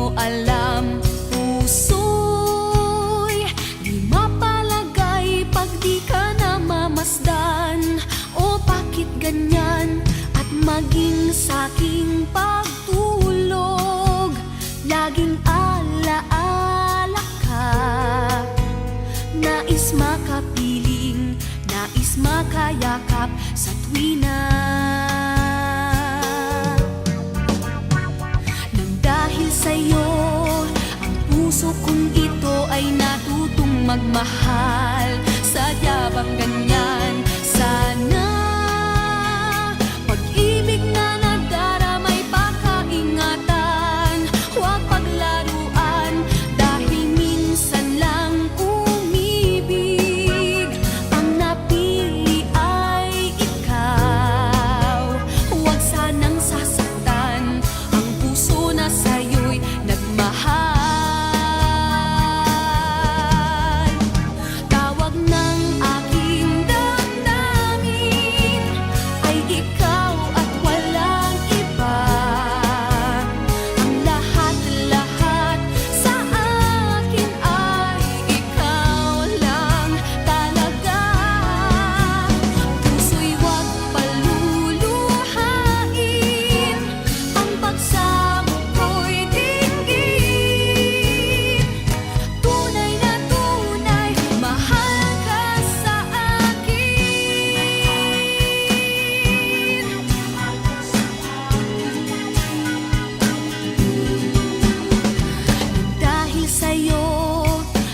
mo alam, puso'y di mapalagay pag di ka na mamasdan. O bakit ganyan? At maging sa'king pagtulog, laging alaala ka. Nais makapiling, nais makayakap sa tuwina. Nang dahil sa'yo, ang puso kong ito ay natutong magmahal. Sadya bang ganyan? Sana pag-ibig na nagdaramay pakaingatan, huwag paglaruan dahil minsan lang umibig. Ang napili ay ikaw, huwag sanang sasaktan ang puso na sa'yo'y nagmahal. Tawag ng aking damdamin ay ikaw at walang iba. Ang lahat-lahat sa akin ay ikaw lang talaga. Puso'y huwag paluluhain, ang pagsamo ko'y dinggin. Tunay na tunay, mahal ka sa akin. Dahil sa'yo,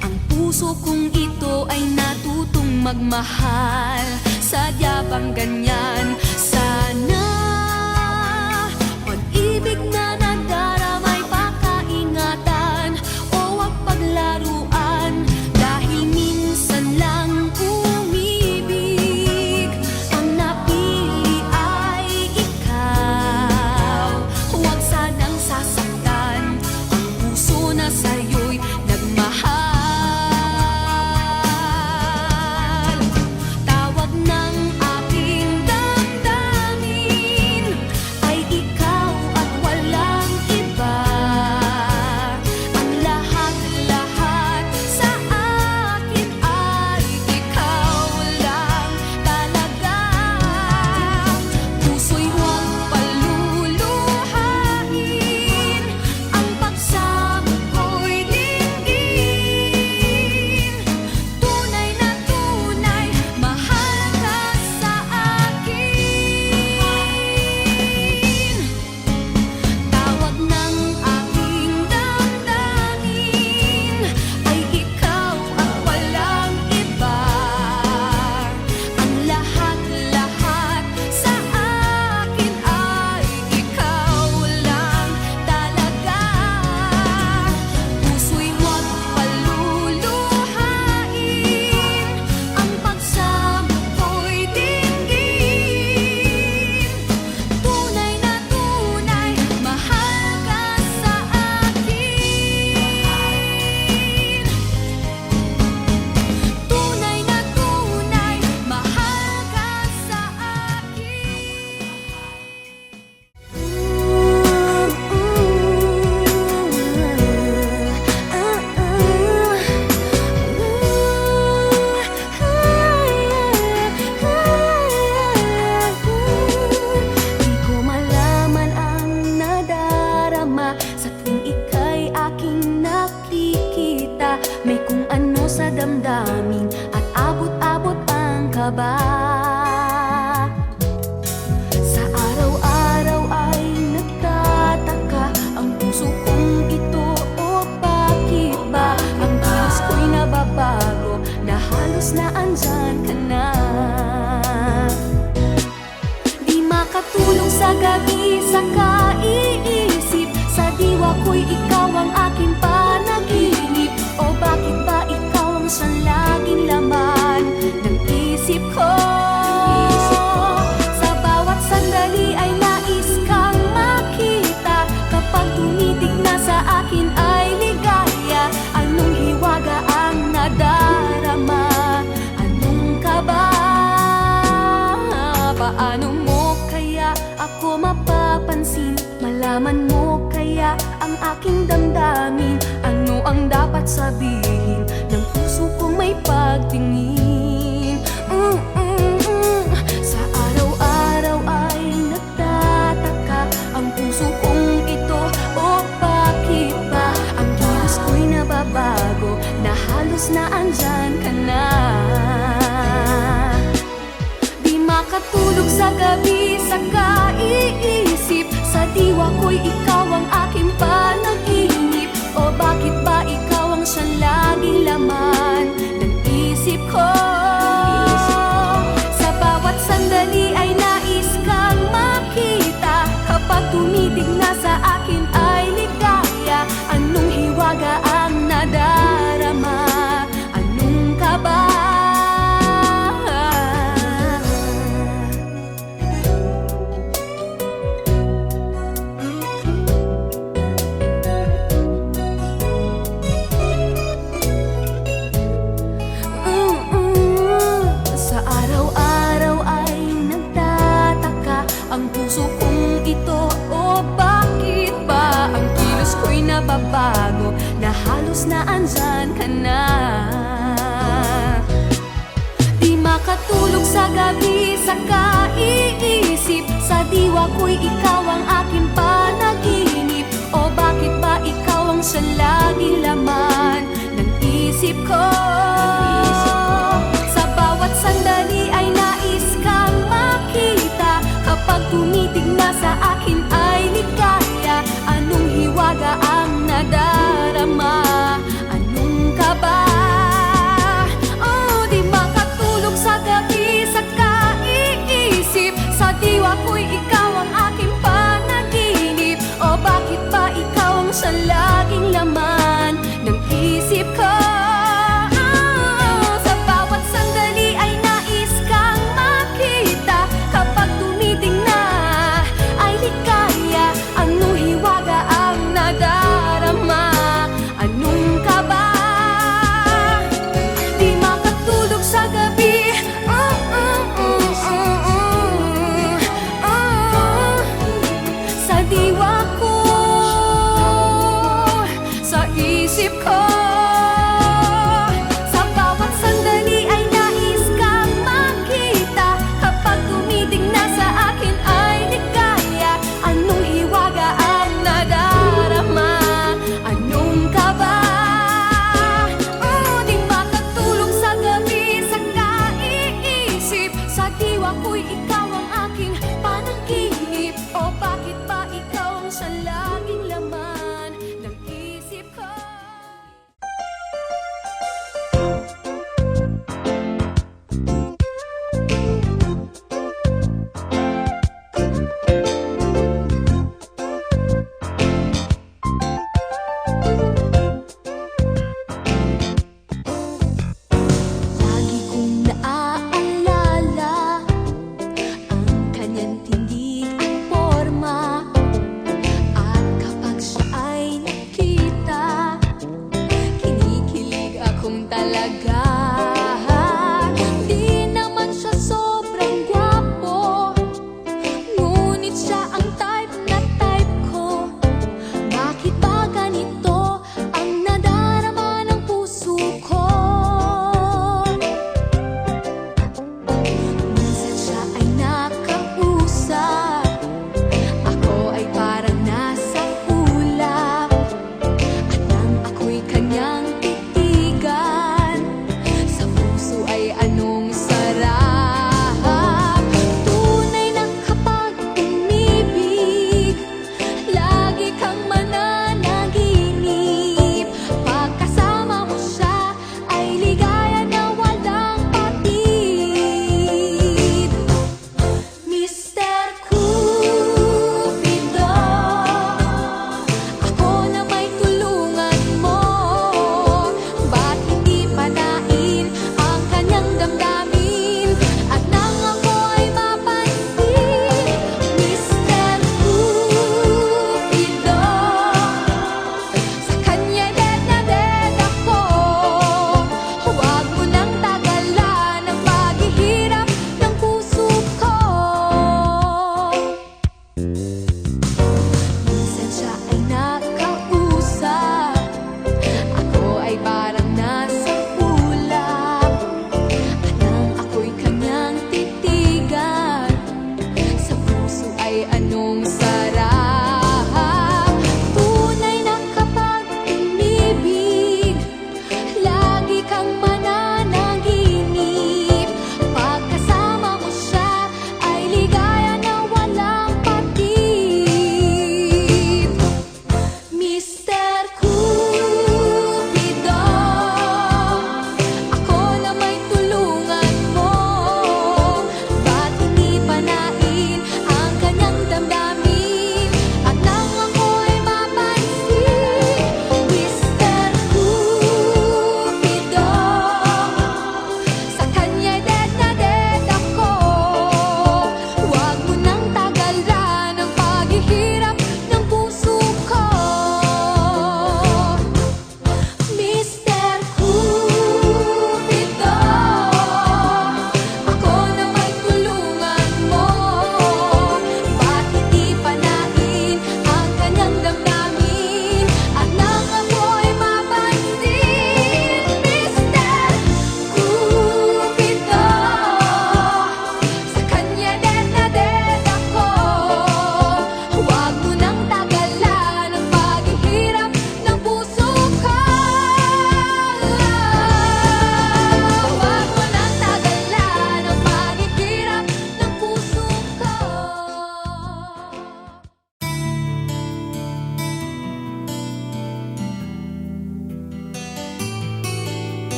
ang puso kong ito ay natutong magmahal. Sadya bang ganyan? Sana pag-ibig na nagdaramay pakaingatan, o huwag paglaruan dahil minsan lang umibig. Ang napili ay ikaw, huwag sanang sasaktan ang puso na sa'yo'y nagmahal. Tawag ng aking damdamin ay ikaw at walang iba. Ang lahat-lahat sa akin ay ikaw lang talaga. Puso'y huwag paluluhain, ang pagsamo ko'y dinggin. Tunay na tunay, mahal ka sa akin. Tawag ng aking damdamin ay ikaw at walang iba. Ang lahat-lahat sa akin ay ikaw lang talaga. Puso'y huwag paluluhain, ang pagsamo ko'y dinggin. Tunay na tunay, mahal ka sa akin. Tunay na tunay, mahal ka sa Di ko malaman ang nadarama sa tuwing ika'y aking nakikita. May kung ano sa damdamin at abot-abot ang kaba. Sa araw-araw ay nagtataka ang puso kong ito, o bakit ba ang kilos ko'y nababago na halos na andyan ka na. Di makatulog sa gabi sa kaiisip, sa diwa ko'y ikaw ang aking panaginip. O bakit ba ikaw ang siyang laging laman ng isip ko? Sa bawat sandali ay nais kang makita. Kapag tumitig na sa akin ay ligaya. Anong hiwaga ang nadarama? Anong kaba? Paano mo kaya ako mapapansin? Malaman mo kaya ang aking damdamin? Ano ang dapat sabihin ng puso kong may pagtingin? Sa araw-araw ay nagtataka ang puso kong ito. O bakit ba ang kilos ko'y nababago, na halos na andyan ka na? Di makatulog sa gabi sa kaiisip, sa diwa ko'y ikaw ang aking panaginip. O bakit ba ikaw ang siyang laging laman ng isip ko? Sa bawat sandali ay nais kang makita, kapag tumitig na sa akin ay ligaya. Anong hiwaga ang nadarama? Anong kaba? Sa araw-araw ay nagtataka ang puso kong ito. O bakit ba ang kilos ko'y nababago, na halos na andyan ka na? Di makatulog sa gabi sa kaiisip, sa diwa ko'y ikaw ang aking panaginip. O bakit ba ikaw ang siyang laging laman ng isip ko? Sa bawat sandali ay nais kang makita, kapag tumitig na sa akin ay ligaya. Anong hiwaga ang nadarama? Anong kaba? Oh, di makatulog sa gabi sa kaiisip, sa diwa ko'y ikaw ang aking panaginip. O bakit ba ikaw ang siyang laging laman ng isip ko?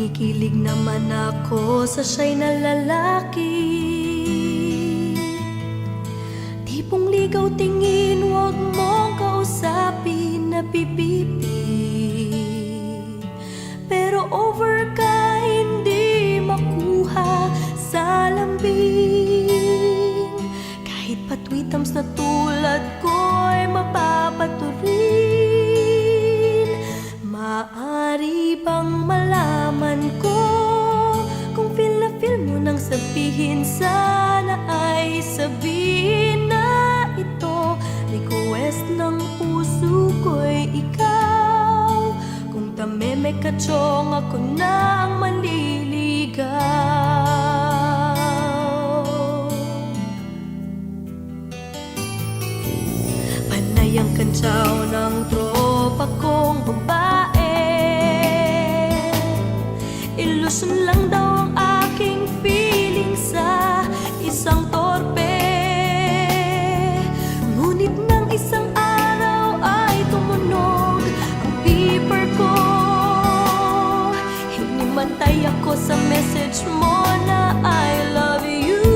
Kinikilig naman ako sa siya'y na lalaki. Tipong ligaw tingin, huwag mong kausapin, nabibibi. Pero over ka, hindi makuha sa lambing. Kahit patwitams na tulad ko'y mapapaturin. Maari bang malaman ko kung feel na feel mo nang sabihin? Sana ay sabihin na ito, request ng puso ko'y ikaw. Kung tameme ka chong, ako na ang maliligaw. Panay ang kantsaw ng tropa kong babae. Ilusyon lang daw ang aking feeling sa isang torpe. Ngunit nang isang araw ay tumunog ang beeper ko. Hinimatay ako sa message mo na I love you.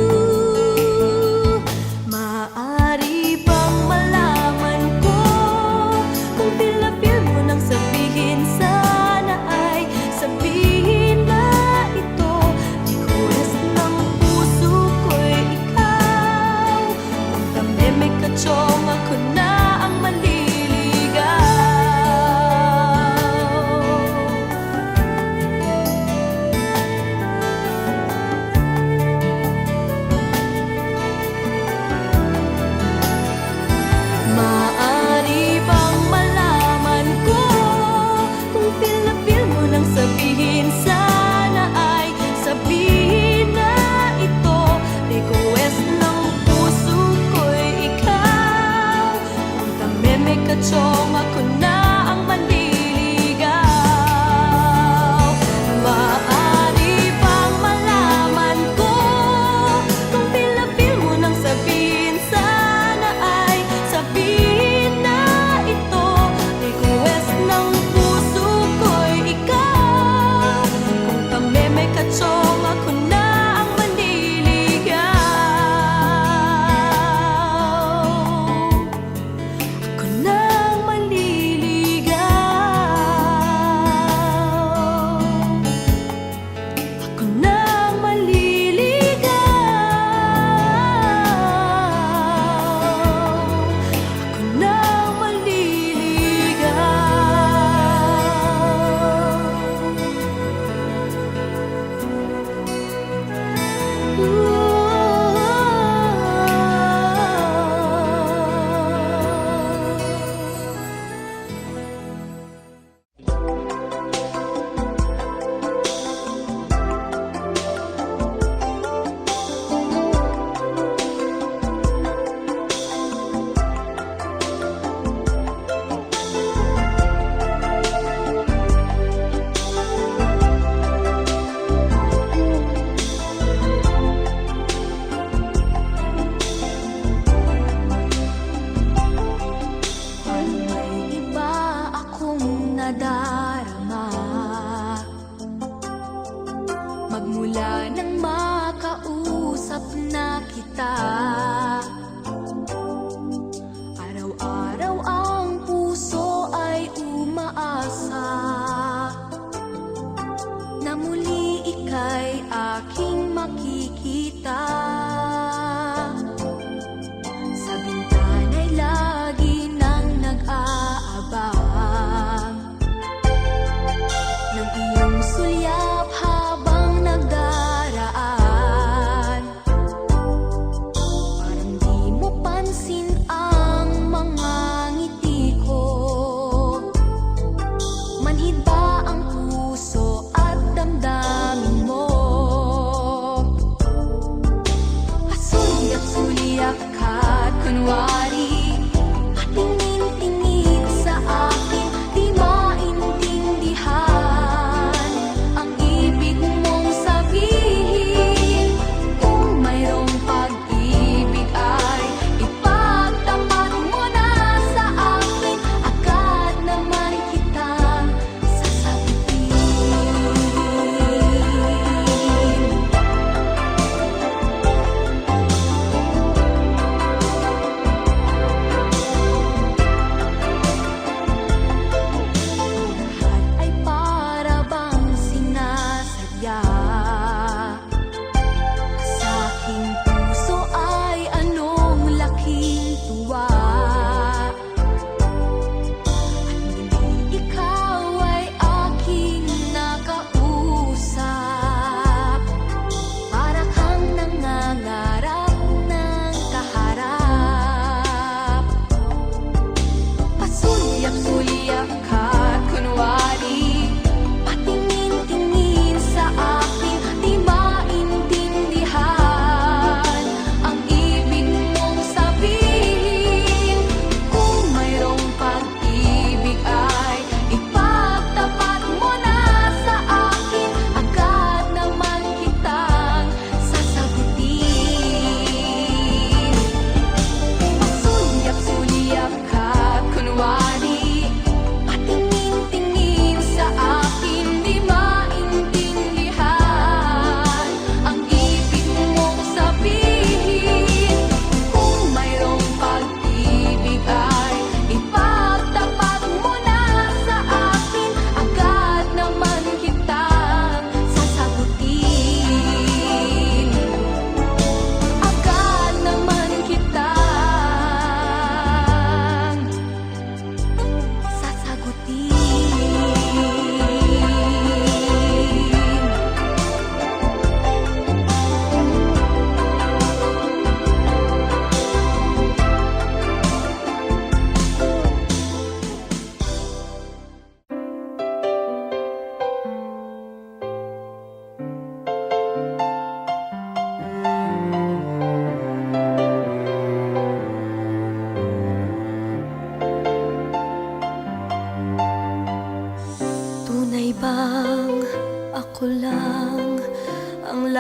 Maaari bang malaman ko kung feel na feel mo nang sabihin? Sana ay sabihin na ito, request ng puso ko'y ikaw. Kung tameme ka chong, ako na ang maliligaw. Maaari bang malaman ko kung feel na feel mo nang sabihin? Sana ay sabihin na ito, request ng puso ko'y ikaw. Kung tameme ka chong, ako na ang maliligaw. Maaari bang malaman ko kung feel na feel mo nang sabihin? Sana ay sabihin na ito, request ng puso ko'y ikaw. Kung tameme ka chong, ako na ang maliligaw. Ako na ang maliligaw.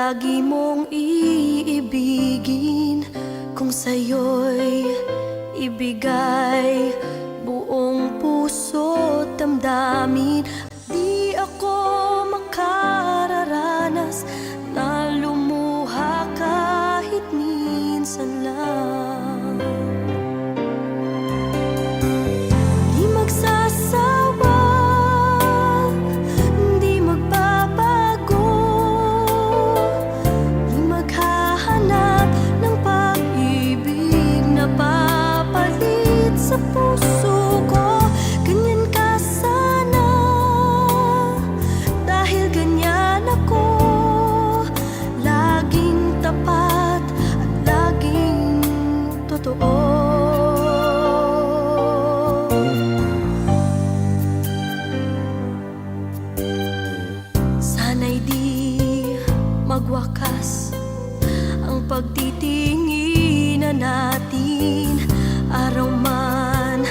lagi mong iibigin. Kung sa'yo'y ibigay buong puso't damdamin, di ako makararanas na lumuha kahit minsan lang. Di magsasawa, di magbabago, di maghahanap ng pag-ibig na papalit sa puso ko. Ganyan ka sana, dahil ganyan ako, laging tapat at laging totoo. Sana'y di magwakas ang pagtitinginan natin, araw man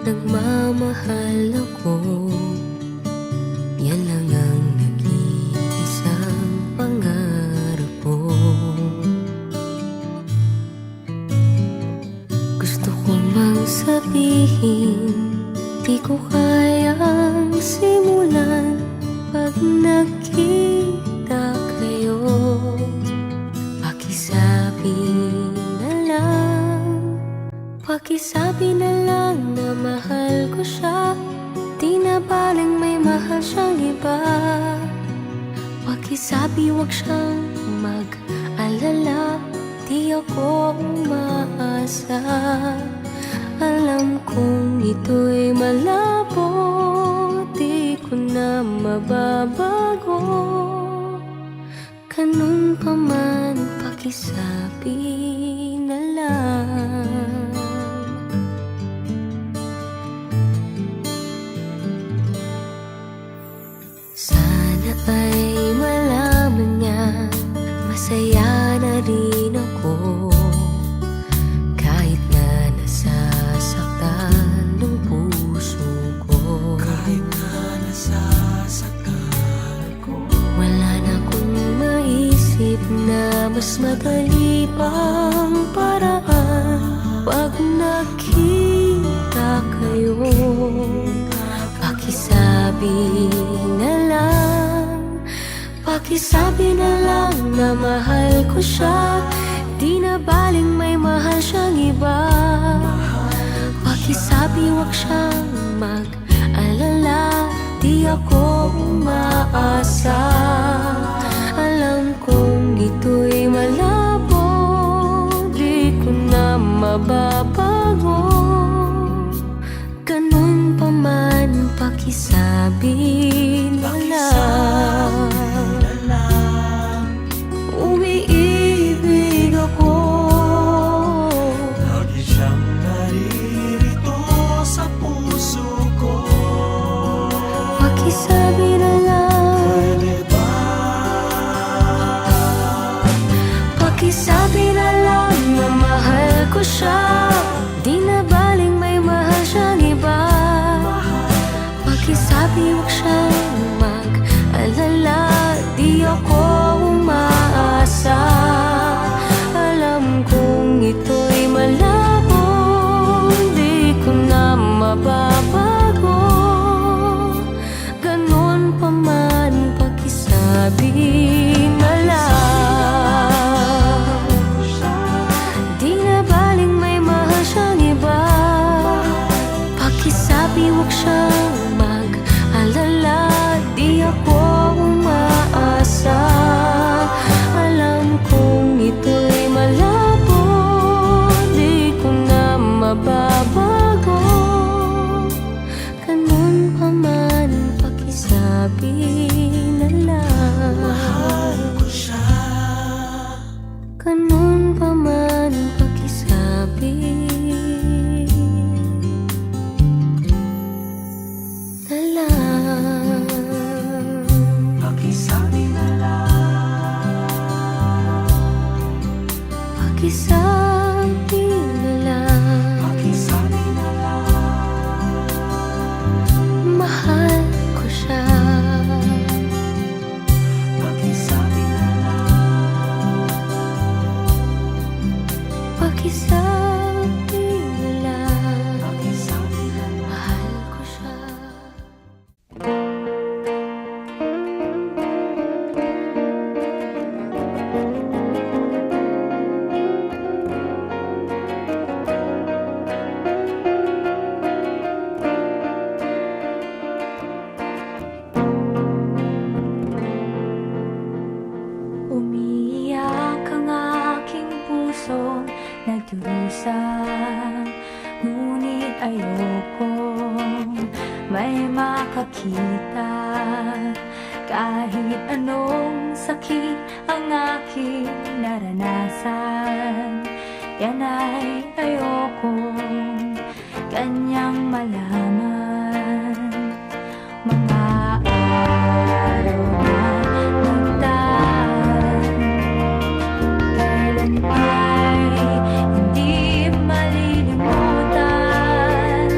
nagmamahal ako. Yan lang ang nag-iisang pangarap ko. Gusto ko mang sabihin, di ko kayang simulan pag nakita kayo. Pakisabi na lang, pakisabi na lang na mahal ko siya. Di na baling may mahal siyang iba. Pakisabi wag siyang mag-alala, di ako umaasa. Alam kong ito'y malabo, di ko na mababago. Ganun pa man, pakisabi na lang. Sana ay malaman niya, masaya na rin ako. Kahit na nasasaktan ng puso ko, kahit na nasasaktan ko, wala na akong maisip na mas madali pang paraan. Pag nakita kayo, pakisabi na lang, pakisabi na lang na mahal ko siya. Di na baling may mahal siyang iba. Pakisabi wag siyang mag-alala, di ako umaasa. Alam kong ito'y malabo, di ko na mababago. Ganun pa man, pakisabi na lang. Umiibig ako, lagi siyang naririto sa puso ko. pakisabi na lang. Pwede ba? Pakisabi na lang na mahal ko siya. Di na baling may mahal siyang iba. Pakisabi wag siyang mag-alala, di ako umaasa. Alam kong ito'y malabo, di ko na mababago. Ganun pa man, pakisabi na lang. Di na baling may mahal siyang iba. Pakisabi wag siyang mag-alala, di ako umaasa. Alam kong ito'y malabo, di ko na mababago. Ganun pa man, pakisabi na lang. Mahal ko siya. Ganun pa man, pakisabi na lang. Pakisabi na lang. Pakisabi na lang. Pakisabi na lang. Mahal ko siya. Pakisabi na lang. Pakisabi na lang. Pakisabi na lang. Mahal ko siya. Umiiyak ang aking puso, nagdurusa. Ngunit ayokong may makakita. Kahit anong sakit ang aking naranasan, yan ay ayokong kanyang malaman. Mga araw na nagdaan, kailan ay hindi malilimutan.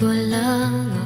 walang